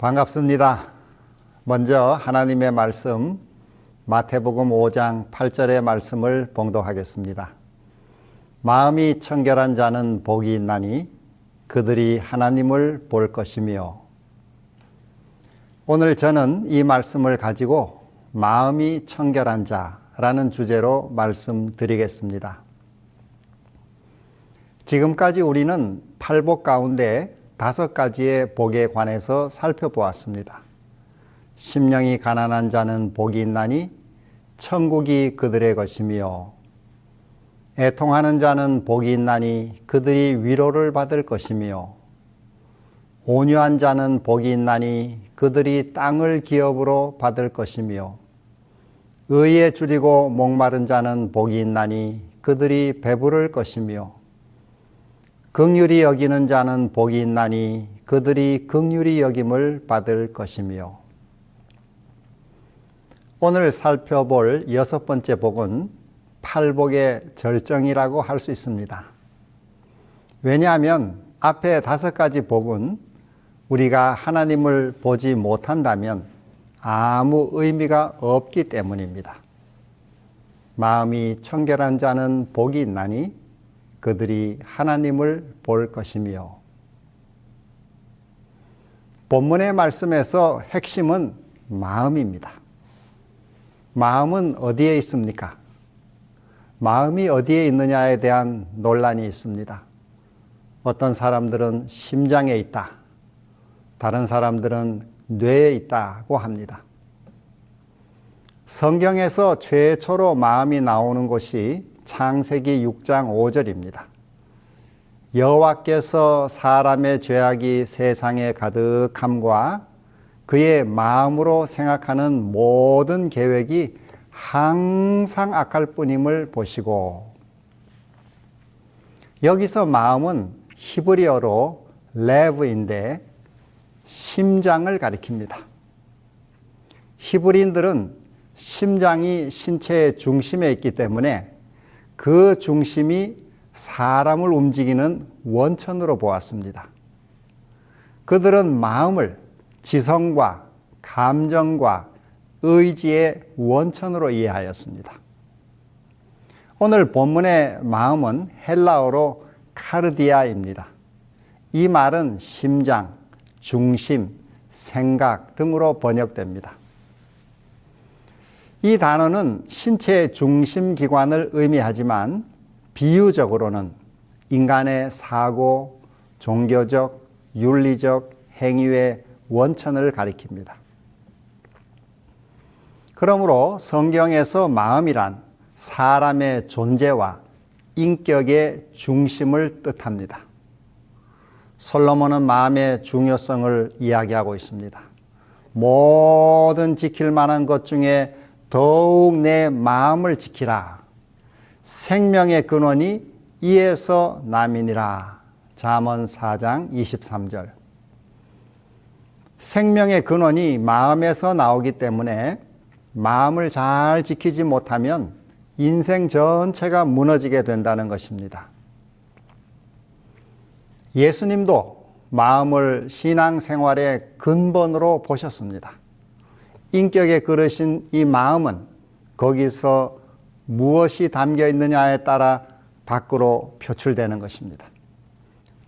반갑습니다. 먼저 하나님의 말씀 마태복음 5장 8절의 말씀을 봉독하겠습니다. 마음이 청결한 자는 복이 있나니 그들이 하나님을 볼 것이며. 오늘 저는 이 말씀을 가지고 마음이 청결한 자라는 주제로 말씀드리겠습니다. 지금까지 우리는 팔복 가운데 5가지의 복에 관해서 살펴보았습니다. 심령이 가난한 자는 복이 있나니 천국이 그들의 것이며, 애통하는 자는 복이 있나니 그들이 위로를 받을 것이며, 온유한 자는 복이 있나니 그들이 땅을 기업으로 받을 것이며, 의에 줄이고 목마른 자는 복이 있나니 그들이 배부를 것이며, 긍휼히 여기는 자는 복이 있나니 그들이 긍휼히 여김을 받을 것이며. 오늘 살펴볼 6번째 복은 팔복의 절정이라고 할 수 있습니다. 왜냐하면 앞에 5가지 복은 우리가 하나님을 보지 못한다면 아무 의미가 없기 때문입니다. 마음이 청결한 자는 복이 있나니 그들이 하나님을 볼 것이며. 본문의 말씀에서 핵심은 마음입니다. 마음은 어디에 있습니까? 마음이 어디에 있느냐에 대한 논란이 있습니다. 어떤 사람들은 심장에 있다, 다른 사람들은 뇌에 있다고 합니다. 성경에서 최초로 마음이 나오는 곳이 창세기 6장 5절입니다. 여호와께서 사람의 죄악이 세상에 가득함과 그의 마음으로 생각하는 모든 계획이 항상 악할 뿐임을 보시고. 여기서 마음은 히브리어로 레브인데 심장을 가리킵니다. 히브리인들은 심장이 신체의 중심에 있기 때문에 그 중심이 사람을 움직이는 원천으로 보았습니다. 그들은 마음을 지성과 감정과 의지의 원천으로 이해하였습니다. 오늘 본문의 마음은 헬라어로 카르디아입니다. 이 말은 심장, 중심, 생각 등으로 번역됩니다. 이 단어는 신체의 중심 기관을 의미하지만 비유적으로는 인간의 사고, 종교적, 윤리적 행위의 원천을 가리킵니다. 그러므로 성경에서 마음이란 사람의 존재와 인격의 중심을 뜻합니다. 솔로몬은 마음의 중요성을 이야기하고 있습니다. 모든 지킬 만한 것 중에 더욱 내 마음을 지키라. 생명의 근원이 이에서 남이니라. 잠언 4장 23절. 생명의 근원이 마음에서 나오기 때문에 마음을 잘 지키지 못하면 인생 전체가 무너지게 된다는 것입니다. 예수님도 마음을 신앙생활의 근본으로 보셨습니다. 인격의 그릇인 이 마음은 거기서 무엇이 담겨 있느냐에 따라 밖으로 표출되는 것입니다.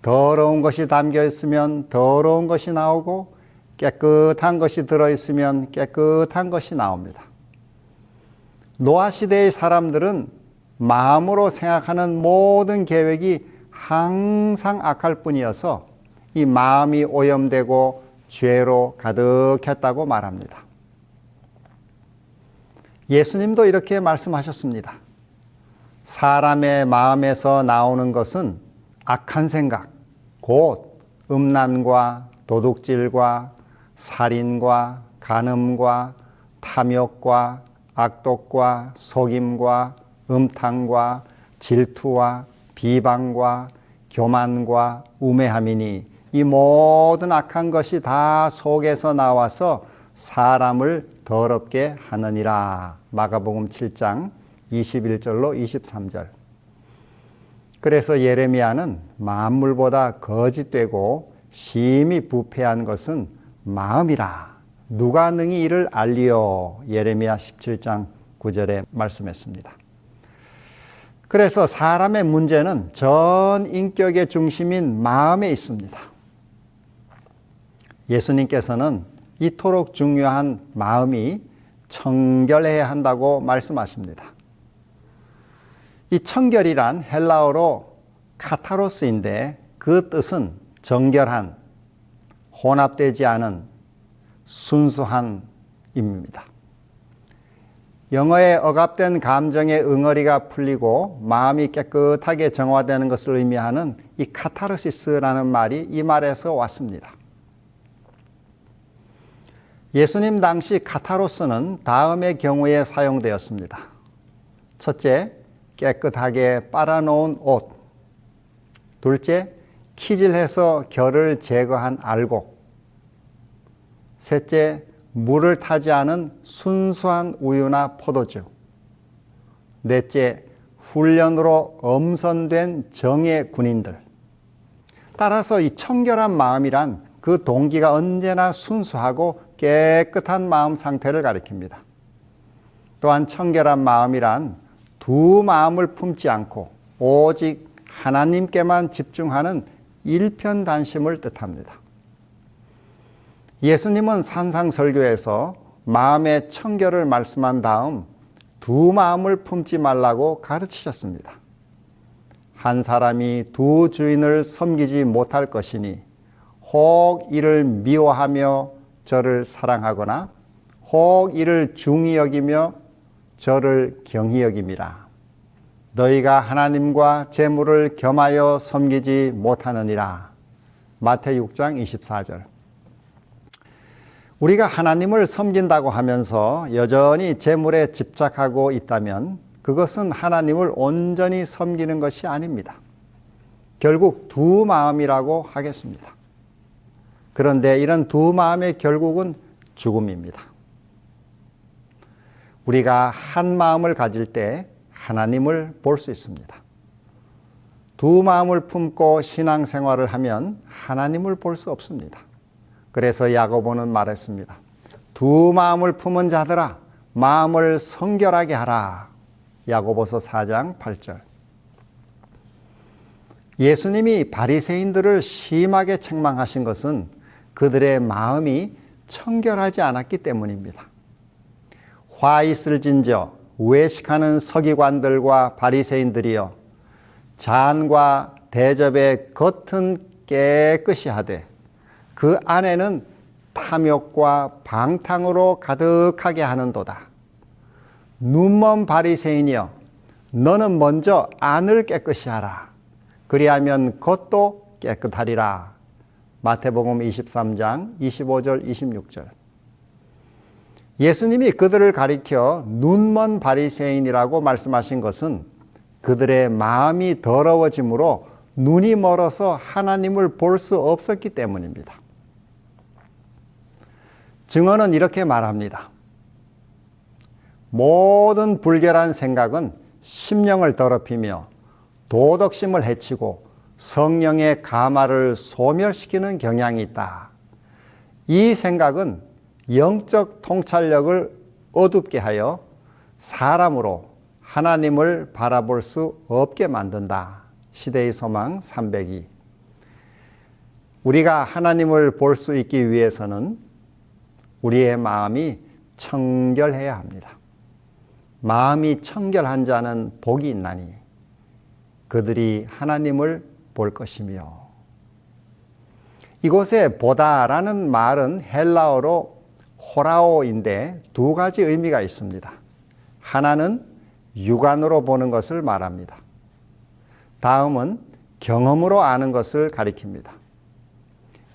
더러운 것이 담겨 있으면 더러운 것이 나오고 깨끗한 것이 들어있으면 깨끗한 것이 나옵니다. 노아시대의 사람들은 마음으로 생각하는 모든 계획이 항상 악할 뿐이어서 이 마음이 오염되고 죄로 가득했다고 말합니다. 예수님도 이렇게 말씀하셨습니다. 사람의 마음에서 나오는 것은 악한 생각, 곧 음란과 도둑질과 살인과 간음과 탐욕과 악독과 속임과 음탕과 질투와 비방과 교만과 우매함이니 이 모든 악한 것이 다 속에서 나와서 사람을 더럽게 하느니라. 마가복음 7장 21절로 23절. 그래서 예레미야는 만물보다 거짓되고 심히 부패한 것은 마음이라. 누가 능히 이를 알리요. 예레미야 17장 9절에 말씀했습니다. 그래서 사람의 문제는 전 인격의 중심인 마음에 있습니다. 예수님께서는 이토록 중요한 마음이 청결해야 한다고 말씀하십니다. 이 청결이란 헬라어로 카타로스인데 그 뜻은 정결한, 혼합되지 않은, 순수한입니다. 영어의 억압된 감정의 응어리가 풀리고 마음이 깨끗하게 정화되는 것을 의미하는 이 카타르시스라는 말이 이 말에서 왔습니다. 예수님 당시 카타로스는 다음의 경우에 사용되었습니다. 첫째, 깨끗하게 빨아놓은 옷. 둘째, 키질해서 결을 제거한 알곡. 셋째, 물을 타지 않은 순수한 우유나 포도주. 넷째, 훈련으로 엄선된 정예 군인들. 따라서 이 청결한 마음이란 그 동기가 언제나 순수하고 깨끗한 마음 상태를 가리킵니다. 또한 청결한 마음이란 두 마음을 품지 않고 오직 하나님께만 집중하는 일편단심을 뜻합니다. 예수님은 산상설교에서 마음의 청결을 말씀한 다음 두 마음을 품지 말라고 가르치셨습니다. 한 사람이 두 주인을 섬기지 못할 것이니 혹 이를 미워하며 저를 사랑하거나 혹 이를 중히 여기며 저를 경히 여김이라. 너희가 하나님과 재물을 겸하여 섬기지 못하느니라. 마태복음 6장 24절. 우리가 하나님을 섬긴다고 하면서 여전히 재물에 집착하고 있다면 그것은 하나님을 온전히 섬기는 것이 아닙니다. 결국 두 마음이라고 하겠습니다. 그런데 이런 두 마음의 결국은 죽음입니다. 우리가 한 마음을 가질 때 하나님을 볼 수 있습니다. 두 마음을 품고 신앙생활을 하면 하나님을 볼 수 없습니다. 그래서 야고보는 말했습니다. 두 마음을 품은 자들아 마음을 성결하게 하라. 야고보서 4장 8절. 예수님이 바리새인들을 심하게 책망하신 것은 그들의 마음이 청결하지 않았기 때문입니다. 화 있을진저 외식하는 서기관들과 바리새인들이여 잔과 대접의 겉은 깨끗이 하되 그 안에는 탐욕과 방탕으로 가득하게 하는도다. 눈먼 바리새인이여 너는 먼저 안을 깨끗이 하라. 그리하면 겉도 깨끗하리라. 마태복음 23장 25절 26절. 예수님이 그들을 가리켜 눈먼 바리새인이라고 말씀하신 것은 그들의 마음이 더러워지므로 눈이 멀어서 하나님을 볼 수 없었기 때문입니다. 증언은 이렇게 말합니다. 모든 불결한 생각은 심령을 더럽히며 도덕심을 해치고 성령의 가마를 소멸시키는 경향이 있다. 이 생각은 영적 통찰력을 어둡게 하여 사람으로 하나님을 바라볼 수 없게 만든다. 시대의 소망 302. 우리가 하나님을 볼 수 있기 위해서는 우리의 마음이 청결해야 합니다. 마음이 청결한 자는 복이 있나니 그들이 하나님을 볼 것이며. 이곳에 보다라는 말은 헬라어로 호라오인데 두 가지 의미가 있습니다. 하나는 육안으로 보는 것을 말합니다. 다음은 경험으로 아는 것을 가리킵니다.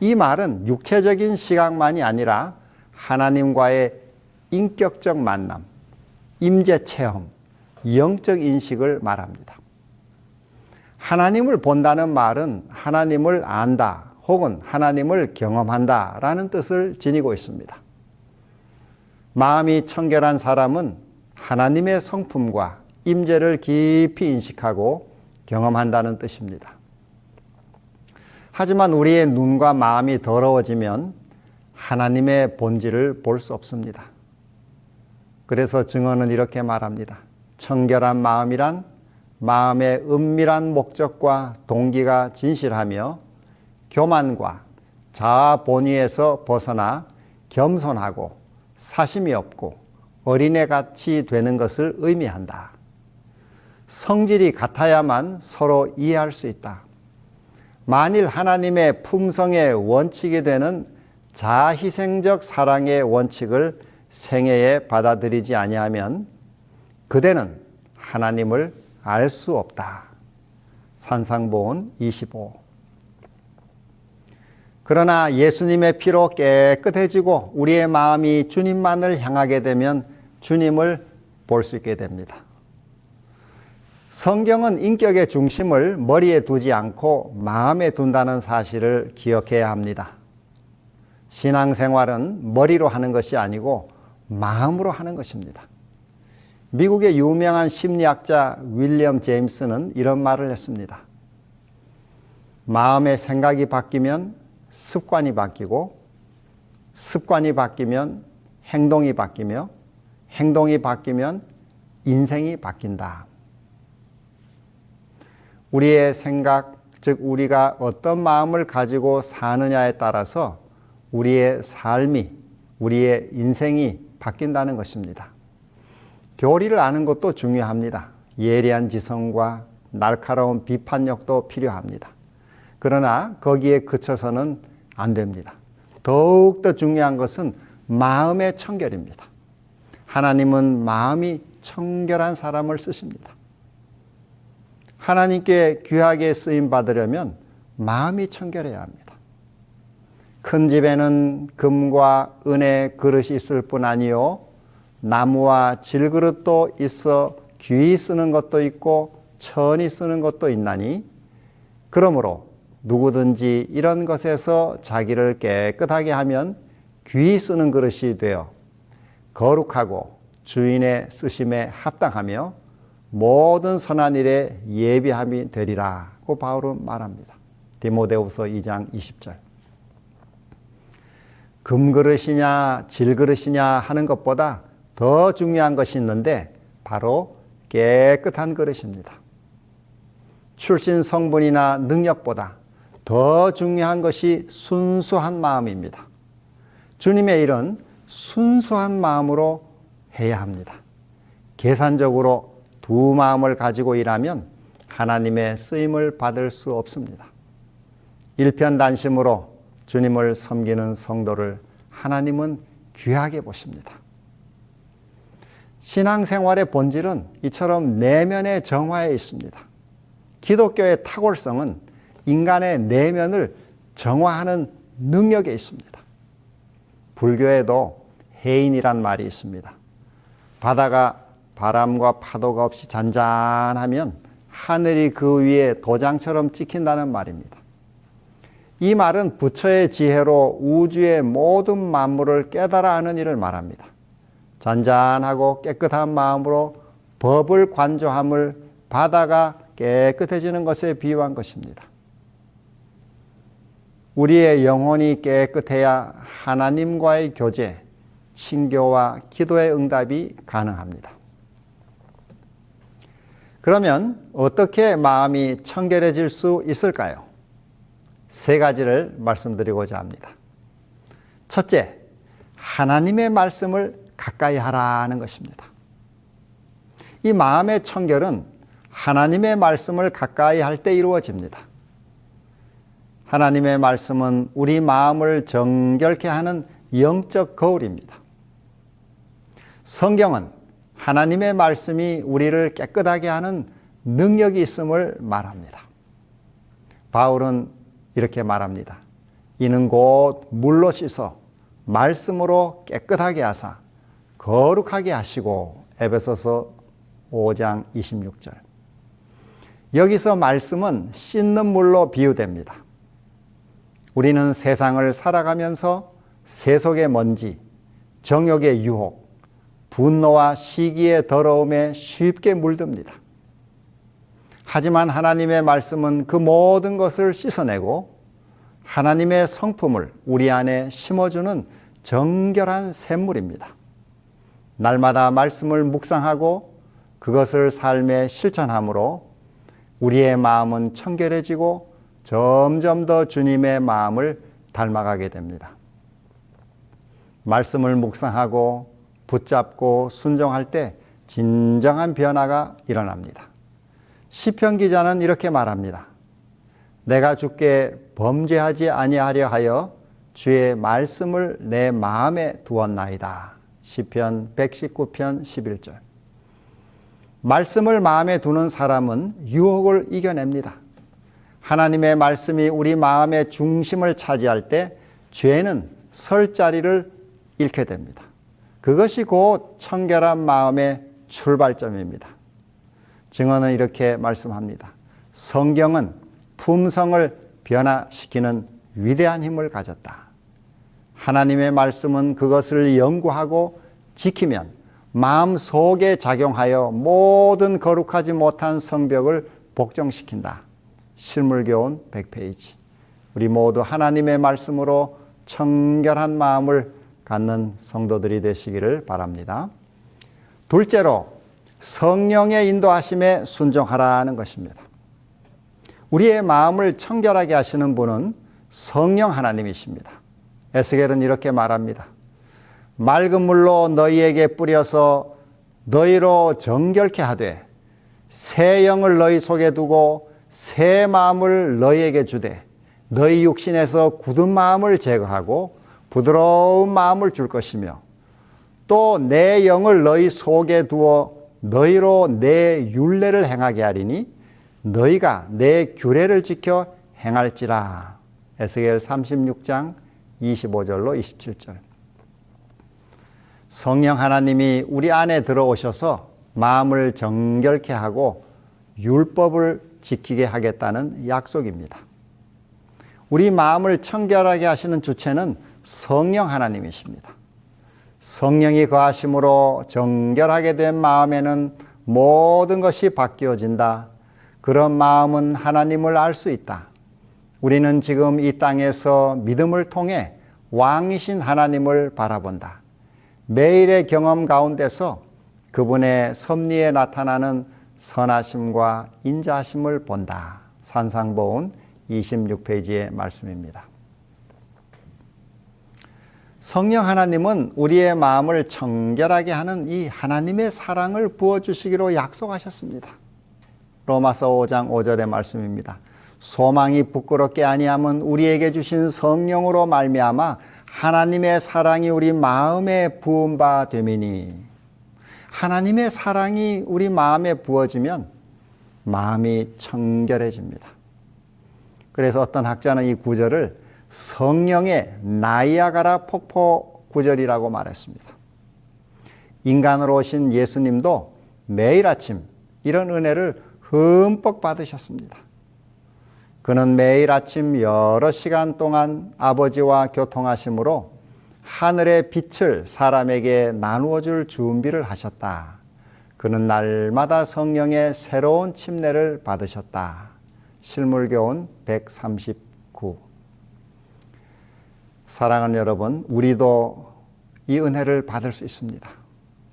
이 말은 육체적인 시각만이 아니라 하나님과의 인격적 만남, 임재 체험, 영적 인식을 말합니다. 하나님을 본다는 말은 하나님을 안다 혹은 하나님을 경험한다 라는 뜻을 지니고 있습니다. 마음이 청결한 사람은 하나님의 성품과 임재를 깊이 인식하고 경험한다는 뜻입니다. 하지만 우리의 눈과 마음이 더러워지면 하나님의 본질을 볼 수 없습니다. 그래서 증언은 이렇게 말합니다. 청결한 마음이란 마음의 은밀한 목적과 동기가 진실하며 교만과 자아 본위에서 벗어나 겸손하고 사심이 없고 어린애같이 되는 것을 의미한다. 성질이 같아야만 서로 이해할 수 있다. 만일 하나님의 품성의 원칙이 되는 자아희생적 사랑의 원칙을 생애에 받아들이지 아니하면 그대는 하나님을 알 수 없다. 산상보온 25. 그러나 예수님의 피로 깨끗해지고 우리의 마음이 주님만을 향하게 되면 주님을 볼 수 있게 됩니다. 성경은 인격의 중심을 머리에 두지 않고 마음에 둔다는 사실을 기억해야 합니다. 신앙생활은 머리로 하는 것이 아니고 마음으로 하는 것입니다. 미국의 유명한 심리학자 윌리엄 제임스는 이런 말을 했습니다. 마음의 생각이 바뀌면 습관이 바뀌고 습관이 바뀌면 행동이 바뀌며 행동이 바뀌면 인생이 바뀐다. 우리의 생각, 즉 우리가 어떤 마음을 가지고 사느냐에 따라서 우리의 삶이, 우리의 인생이 바뀐다는 것입니다. 교리를 아는 것도 중요합니다. 예리한 지성과 날카로운 비판력도 필요합니다. 그러나 거기에 그쳐서는 안 됩니다. 더욱더 중요한 것은 마음의 청결입니다. 하나님은 마음이 청결한 사람을 쓰십니다. 하나님께 귀하게 쓰임 받으려면 마음이 청결해야 합니다. 큰 집에는 금과 은의 그릇이 있을 뿐 아니요 나무와 질그릇도 있어 귀히 쓰는 것도 있고 천히 쓰는 것도 있나니 그러므로 누구든지 이런 것에서 자기를 깨끗하게 하면 귀히 쓰는 그릇이 되어 거룩하고 주인의 쓰심에 합당하며 모든 선한 일에 예비함이 되리라고 바울은 말합니다. 디모데후서 2장 20절. 금그릇이냐 질그릇이냐 하는 것보다 더 중요한 것이 있는데 바로 깨끗한 그릇입니다. 출신 성분이나 능력보다 더 중요한 것이 순수한 마음입니다. 주님의 일은 순수한 마음으로 해야 합니다. 계산적으로 두 마음을 가지고 일하면 하나님의 쓰임을 받을 수 없습니다. 일편단심으로 주님을 섬기는 성도를 하나님은 귀하게 보십니다. 신앙생활의 본질은 이처럼 내면의 정화에 있습니다. 기독교의 탁월성은 인간의 내면을 정화하는 능력에 있습니다. 불교에도 해인이란 말이 있습니다. 바다가 바람과 파도가 없이 잔잔하면 하늘이 그 위에 도장처럼 찍힌다는 말입니다. 이 말은 부처의 지혜로 우주의 모든 만물을 깨달아 하는 일을 말합니다. 잔잔하고 깨끗한 마음으로 법을 관조함을 바다가 깨끗해지는 것에 비유한 것입니다. 우리의 영혼이 깨끗해야 하나님과의 교제, 친교와 기도의 응답이 가능합니다. 그러면 어떻게 마음이 청결해질 수 있을까요? 세 가지를 말씀드리고자 합니다. 첫째, 하나님의 말씀을 가까이 하라는 것입니다. 이 마음의 청결은 하나님의 말씀을 가까이 할 때 이루어집니다. 하나님의 말씀은 우리 마음을 정결케 하는 영적 거울입니다. 성경은 하나님의 말씀이 우리를 깨끗하게 하는 능력이 있음을 말합니다. 바울은 이렇게 말합니다. 이는 곧 물로 씻어 말씀으로 깨끗하게 하사 거룩하게 하시고 에베소서 5장 26절. 여기서 말씀은 씻는 물로 비유됩니다. 우리는 세상을 살아가면서 세속의 먼지, 정욕의 유혹, 분노와 시기의 더러움에 쉽게 물듭니다. 하지만 하나님의 말씀은 그 모든 것을 씻어내고 하나님의 성품을 우리 안에 심어주는 정결한 샘물입니다. 날마다 말씀을 묵상하고 그것을 삶에 실천함으로 우리의 마음은 청결해지고 점점 더 주님의 마음을 닮아가게 됩니다. 말씀을 묵상하고 붙잡고 순종할 때 진정한 변화가 일어납니다. 시편 기자는 이렇게 말합니다. 내가 주께 범죄하지 아니하려 하여 주의 말씀을 내 마음에 두었나이다. 시편 119편 11절. 말씀을 마음에 두는 사람은 유혹을 이겨냅니다. 하나님의 말씀이 우리 마음의 중심을 차지할 때 죄는 설 자리를 잃게 됩니다. 그것이 곧 청결한 마음의 출발점입니다. 증언은 이렇게 말씀합니다. 성경은 품성을 변화시키는 위대한 힘을 가졌다. 하나님의 말씀은 그것을 연구하고 지키면 마음 속에 작용하여 모든 거룩하지 못한 성벽을 복종시킨다. 실물교훈 100페이지. 우리 모두 하나님의 말씀으로 청결한 마음을 갖는 성도들이 되시기를 바랍니다. 둘째로 성령의 인도하심에 순종하라는 것입니다. 우리의 마음을 청결하게 하시는 분은 성령 하나님이십니다. 에스겔은 이렇게 말합니다. 맑은 물로 너희에게 뿌려서 너희로 정결케 하되 새 영을 너희 속에 두고 새 마음을 너희에게 주되 너희 육신에서 굳은 마음을 제거하고 부드러운 마음을 줄 것이며 또 내 영을 너희 속에 두어 너희로 내 율례를 행하게 하리니 너희가 내 규례를 지켜 행할지라. 에스겔 36장 25절로 27절. 성령 하나님이 우리 안에 들어오셔서 마음을 정결케 하고 율법을 지키게 하겠다는 약속입니다. 우리 마음을 청결하게 하시는 주체는 성령 하나님이십니다. 성령이 거하심으로 정결하게 된 마음에는 모든 것이 바뀌어진다. 그런 마음은 하나님을 알 수 있다. 우리는 지금 이 땅에서 믿음을 통해 왕이신 하나님을 바라본다. 매일의 경험 가운데서 그분의 섭리에 나타나는 선하심과 인자하심을 본다. 산상보훈 26페이지의 말씀입니다. 성령 하나님은 우리의 마음을 청결하게 하는 이 하나님의 사랑을 부어주시기로 약속하셨습니다. 로마서 5장 5절의 말씀입니다. 소망이 부끄럽게 아니함은 우리에게 주신 성령으로 말미암아 하나님의 사랑이 우리 마음에 부은 바 됨이니. 하나님의 사랑이 우리 마음에 부어지면 마음이 청결해집니다. 그래서 어떤 학자는 이 구절을 성령의 나이아가라 폭포 구절이라고 말했습니다. 인간으로 오신 예수님도 매일 아침 이런 은혜를 흠뻑 받으셨습니다. 그는 매일 아침 여러 시간 동안 아버지와 교통하심으로 하늘의 빛을 사람에게 나누어 줄 준비를 하셨다. 그는 날마다 성령의 새로운 침례를 받으셨다. 실물교훈 139. 사랑하는 여러분, 우리도 이 은혜를 받을 수 있습니다.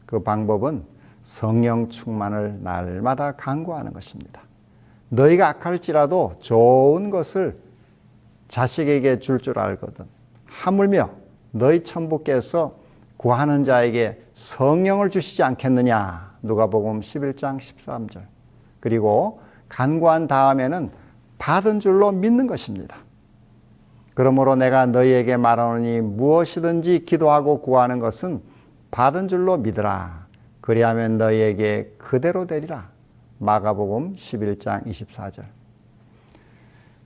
그 방법은 성령 충만을 날마다 간구하는 것입니다. 너희가 악할지라도 좋은 것을 자식에게 줄 줄 알거든. 하물며 너희 천부께서 구하는 자에게 성령을 주시지 않겠느냐. 누가복음 11장 13절. 그리고 간구한 다음에는 받은 줄로 믿는 것입니다. 그러므로 내가 너희에게 말하노니 무엇이든지 기도하고 구하는 것은 받은 줄로 믿으라. 그리하면 너희에게 그대로 되리라. 마가복음 11장 24절.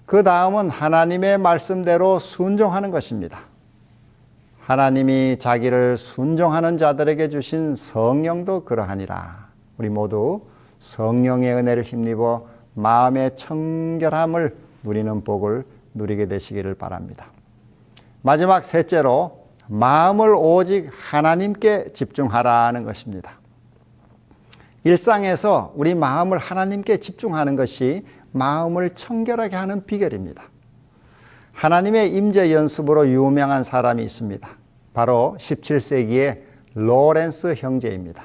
그 다음은 하나님의 말씀대로 순종하는 것입니다. 하나님이 자기를 순종하는 자들에게 주신 성령도 그러하니라. 우리 모두 성령의 은혜를 힘입어 마음의 청결함을 누리는 복을 누리게 되시기를 바랍니다. 마지막 셋째로 마음을 오직 하나님께 집중하라는 것입니다. 일상에서 우리 마음을 하나님께 집중하는 것이 마음을 청결하게 하는 비결입니다. 하나님의 임재 연습으로 유명한 사람이 있습니다. 바로 17세기의 로렌스 형제입니다.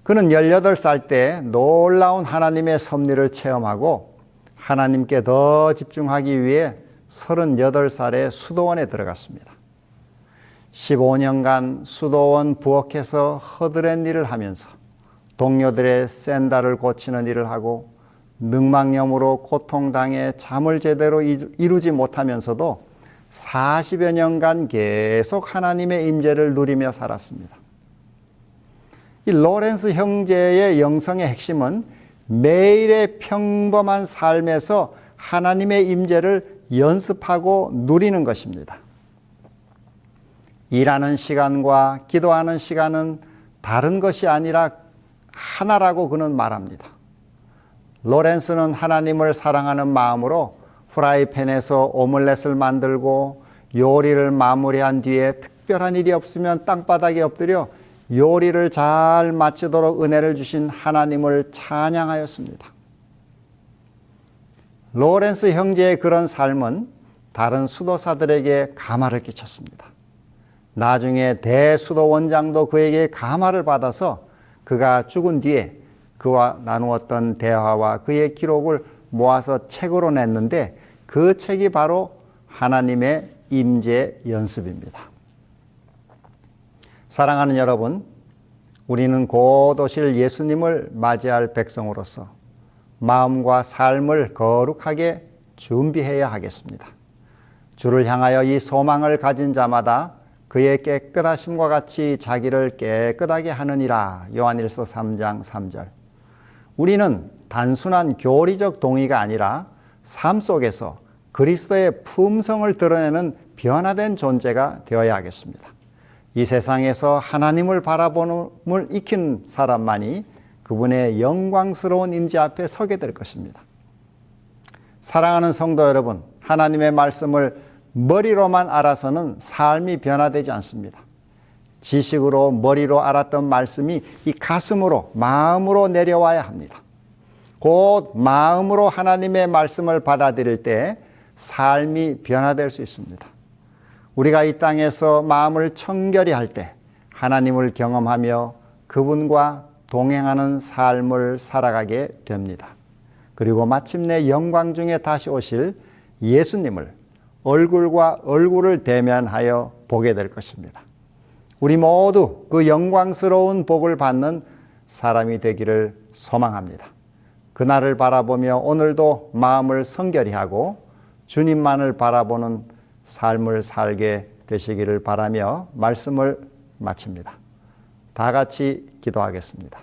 그는 18살 때 놀라운 하나님의 섭리를 체험하고 하나님께 더 집중하기 위해 38살에 수도원에 들어갔습니다. 15년간 수도원 부엌에서 허드렛 일을 하면서 동료들의 샌달을 고치는 일을 하고 늑막염으로 고통당해 잠을 제대로 이루지 못하면서도 40여 년간 계속 하나님의 임재를 누리며 살았습니다. 이 로렌스 형제의 영성의 핵심은 매일의 평범한 삶에서 하나님의 임재를 연습하고 누리는 것입니다. 일하는 시간과 기도하는 시간은 다른 것이 아니라 하나라고 그는 말합니다. 로렌스는 하나님을 사랑하는 마음으로 프라이팬에서 오믈렛을 만들고 요리를 마무리한 뒤에 특별한 일이 없으면 땅바닥에 엎드려 요리를 잘 마치도록 은혜를 주신 하나님을 찬양하였습니다. 로렌스 형제의 그런 삶은 다른 수도사들에게 감화를 끼쳤습니다. 나중에 대수도 원장도 그에게 감화를 받아서 그가 죽은 뒤에 그와 나누었던 대화와 그의 기록을 모아서 책으로 냈는데 그 책이 바로 하나님의 임재 연습입니다. 사랑하는 여러분, 우리는 곧 오실 예수님을 맞이할 백성으로서 마음과 삶을 거룩하게 준비해야 하겠습니다. 주를 향하여 이 소망을 가진 자마다 그의 깨끗하심과 같이 자기를 깨끗하게 하느니라. 요한일서 3장 3절. 우리는 단순한 교리적 동의가 아니라 삶 속에서 그리스도의 품성을 드러내는 변화된 존재가 되어야 하겠습니다. 이 세상에서 하나님을 바라봄을 익힌 사람만이 그분의 영광스러운 임재 앞에 서게 될 것입니다. 사랑하는 성도 여러분, 하나님의 말씀을 머리로만 알아서는 삶이 변화되지 않습니다. 지식으로 머리로 알았던 말씀이 이 가슴으로 마음으로 내려와야 합니다. 곧 마음으로 하나님의 말씀을 받아들일 때 삶이 변화될 수 있습니다. 우리가 이 땅에서 마음을 청결히 할 때 하나님을 경험하며 그분과 동행하는 삶을 살아가게 됩니다. 그리고 마침내 영광 중에 다시 오실 예수님을 얼굴과 얼굴을 대면하여 보게 될 것입니다. 우리 모두 그 영광스러운 복을 받는 사람이 되기를 소망합니다. 그날을 바라보며 오늘도 마음을 성결히 하고 주님만을 바라보는 삶을 살게 되시기를 바라며 말씀을 마칩니다. 다 같이 기도하겠습니다.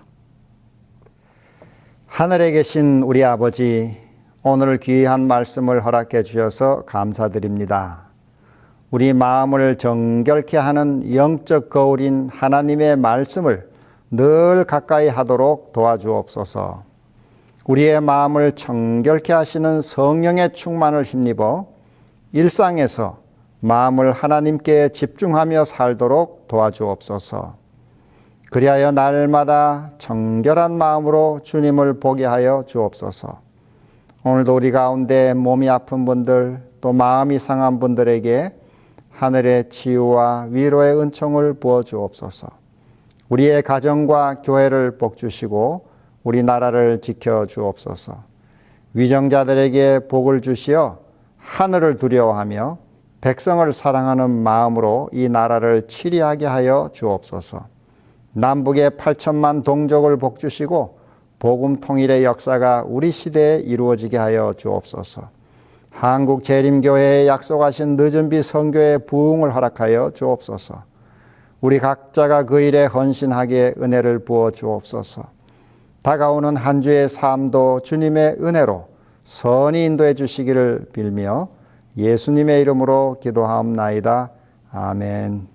하늘에 계신 우리 아버지, 오늘 귀한 말씀을 허락해 주셔서 감사드립니다. 우리 마음을 정결케 하는 영적 거울인 하나님의 말씀을 늘 가까이 하도록 도와주옵소서. 우리의 마음을 정결케 하시는 성령의 충만을 힘입어 일상에서 마음을 하나님께 집중하며 살도록 도와주옵소서. 그리하여 날마다 정결한 마음으로 주님을 보게 하여 주옵소서. 오늘도 우리 가운데 몸이 아픈 분들, 또 마음이 상한 분들에게 하늘의 치유와 위로의 은총을 부어 주옵소서. 우리의 가정과 교회를 복주시고 우리나라를 지켜 주옵소서. 위정자들에게 복을 주시어 하늘을 두려워하며 백성을 사랑하는 마음으로 이 나라를 치리하게 하여 주옵소서. 남북의 8천만 동족을 복주시고 복음 통일의 역사가 우리 시대에 이루어지게 하여 주옵소서. 한국 재림교회에 약속하신 늦은 비 선교의 부흥을 허락하여 주옵소서. 우리 각자가 그 일에 헌신하게 은혜를 부어 주옵소서. 다가오는 한 주의 삶도 주님의 은혜로 선히 인도해 주시기를 빌며 예수님의 이름으로 기도하옵나이다. 아멘.